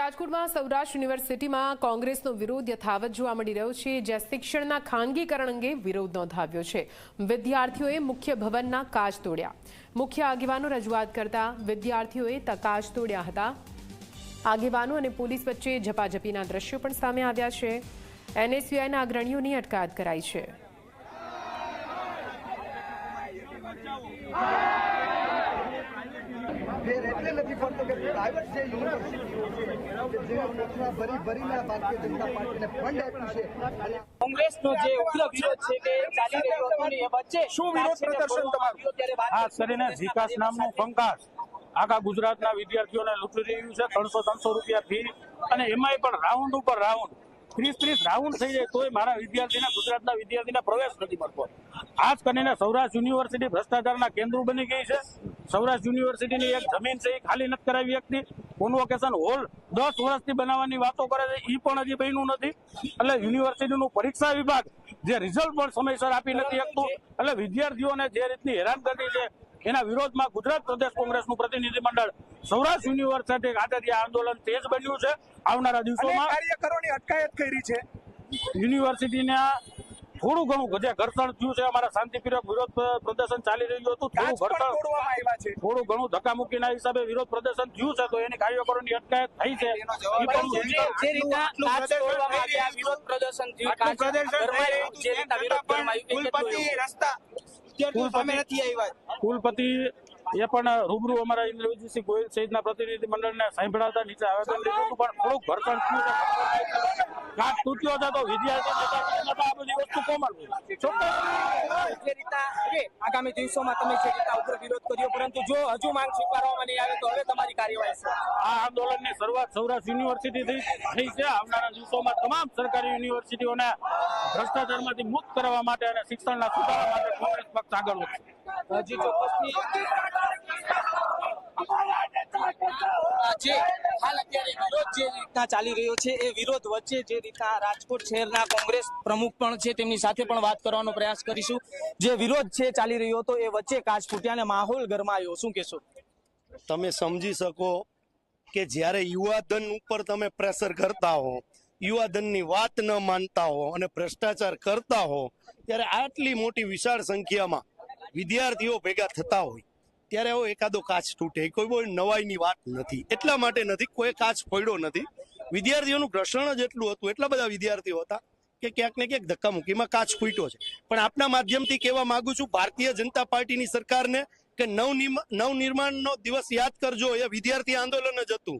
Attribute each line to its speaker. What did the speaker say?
Speaker 1: રાજકોટમાં સૌરાષ્ટ્ર યુનિવર્સિટીમાં કોંગ્રેસનો વિરોધ યથાવત જોવા મળી રહ્યો છે, જ્યાં શિક્ષણના ખાનગીકરણ અંગે વિરોધ નોંધાવ્યો છે। વિદ્યાર્થીઓએ મુખ્ય ભવનના કાચ તોડ્યા। મુખ્ય આગેવાનો રજૂઆત કરતા વિદ્યાર્થીઓએ કાચ તોડ્યા હતા। આગેવાનો અને પોલીસ વચ્ચે ઝપાઝપીના દ્રશ્યો પણ સામે આવ્યા છે। એનએસયુઆઈના અગ્રણીઓની અટકાયત કરાઈ છે।
Speaker 2: કોંગ્રેસનો જે ઉગ્ર વિરોધ છે તે ચાલી રહ્યો હતો ને એ વચ્ચે
Speaker 3: શું વિરોધ પ્રદર્શન તમારું?
Speaker 4: ખાસ કરીને વિકાસ નામનું કંકાસ આખા ગુજરાતના વિદ્યાર્થીઓને લૂંટી રહ્યું છે। 300 રૂપિયા ફી અને એમાંય પણ રાઉન્ડ ઉપર રાઉન્ડ 30 રાઉન્ડ થઈ જાય તોય મારા વિદ્યાર્થીને ગુજરાતના વિદ્યાર્થીને પ્રવેશ નથી મળતો। ખાસ કરીને સૌરાષ્ટ્ર યુનિવર્સિટી ભ્રષ્ટાચારના કેન્દ્ર બની ગઈ છે। સૌરાષ્ટ્ર યુનિવર્સિટીની એક જમીન છે એ ખાલી નથી કરાવી શકતી। કોન્વોકેશન હોલ 10 વર્ષથી બનાવવાની વાતો કરે છે, એ પણ હજી બન્યું નથી। એટલે યુનિવર્સિટીનું પરીક્ષા વિભાગ જે રિઝલ્ટ પણ સમયસર આપી નથી શકતું। એટલે વિદ્યાર્થીઓને જે રીતની હેરાનગતિ છે એના વિરોધમાં ગુજરાત પ્રદેશ કોંગ્રેસનું પ્રતિનિધિ મંડળ સૌરાષ્ટ્ર યુનિવર્સિટી ખાતેથી આંદોલન તેજ બન્યું છે। આવનારા દિવસોમાં
Speaker 3: કાર્યકરોની અટકાયત કરી છે।
Speaker 4: યુનિવર્સિટીના થોડું ઘણું જે ઘર્ષણ થયું છે, અમારા શાંતિપૂર્વક વિરોધ પ્રદર્શન ચાલી રહ્યું હતું, થોડું ઘણું ધક્કામુક્કીના હિસાબે વિરોધ પ્રદર્શન થયું છે, તો એની કાર્યકરોની અટકાયત થઈ છે।
Speaker 2: જે રીતના કાચ તોડવામાં આવ્યા, વિરોધ પ્રદર્શન થયું, કાચ ગરમાયું, જે રીતના વિરોધ કરવામાં આવ્યું,
Speaker 4: કુલપતિ એ પણ રૂબરૂ અમારા ઇન્દ્રજીતસિંહ ગોયલ સહિતના પ્રતિનિધિ મંડળને સાંભળાતા નીચે આવેદન લીધું હતું, પણ થોડુંક ઘર્ષણ થયું છે, કાચ તૂટ્યો છે, તો વિદ્યાર્થી આ બધી વસ્તુ કોમન
Speaker 2: જે રીતના આગામી દિવસોમાં તમે જે રીતના ઉગ્ર વિરોધ કર્યો, પરંતુ જો હજુ માંગ સ્વીકારવામાં નહીં આવે તો હવે તમારી કાર્યવાહી છે।
Speaker 4: આ આંદોલનની શરૂઆત સૌરાષ્ટ્ર યુનિવર્સિટીથી થઈ છે। આવનારા દિવસોમાં તમામ સરકારી યુનિવર્સિટીઓને ભ્રષ્ટાચારમાંથી મુક્ત કરવા માટે અને શિક્ષણના સુધારા માટે કોંગ્રેસ પક્ષ આગળ વધશે।
Speaker 2: હજી ચોક્કસની જે હાલ અત્યારે વિરોધ જે રીતના ચાલી રહ્યો છે એ વિરોધ વચ્ચે જે રીતના રાજકોટ શહેરના કોંગ્રેસ પ્રમુખ પણ છે તેમની સાથે પણ વાત કરવાનો પ્રયાસ કરીશું। જે વિરોધ છે ચાલી રહ્યો હતો એ વચ્ચે કાચ ફૂટ્યા અને માહોલ ગરમાયો, શું કહેશો?
Speaker 5: તમે સમજી શકો કે જ્યારે યુવાધન ઉપર તમે પ્રેશર કરતા હો, યુવાધનની વાત ન માનતા હો અને ભ્રષ્ટાચાર કરતા હો, ત્યારે આટલી મોટી વિશાળ સંખ્યામાં વિદ્યાર્થીઓ ભેગા થતા હોય ત્યારે એકાદો કાચ તૂટે કોઈ બહુ નવાઈની વાત નથી। એટલા માટે નથી, કોઈ કાચ ફોડ્યો નથી। વિદ્યાર્થીઓનું ઘર્ષણ જ એટલું હતું, એટલા બધા વિદ્યાર્થીઓ હતા કે ક્યાંક ને ક્યાંક ધક્કામુક્કીમાં કાચ ફૂટ્યો છે। પણ આપના માધ્યમથી કહેવા માંગુ છું ભારતીય જનતા પાર્ટીની સરકારને કે નવનિર્માણનો દિવસ યાદ કરજો, એ વિદ્યાર્થી આંદોલન જ હતું।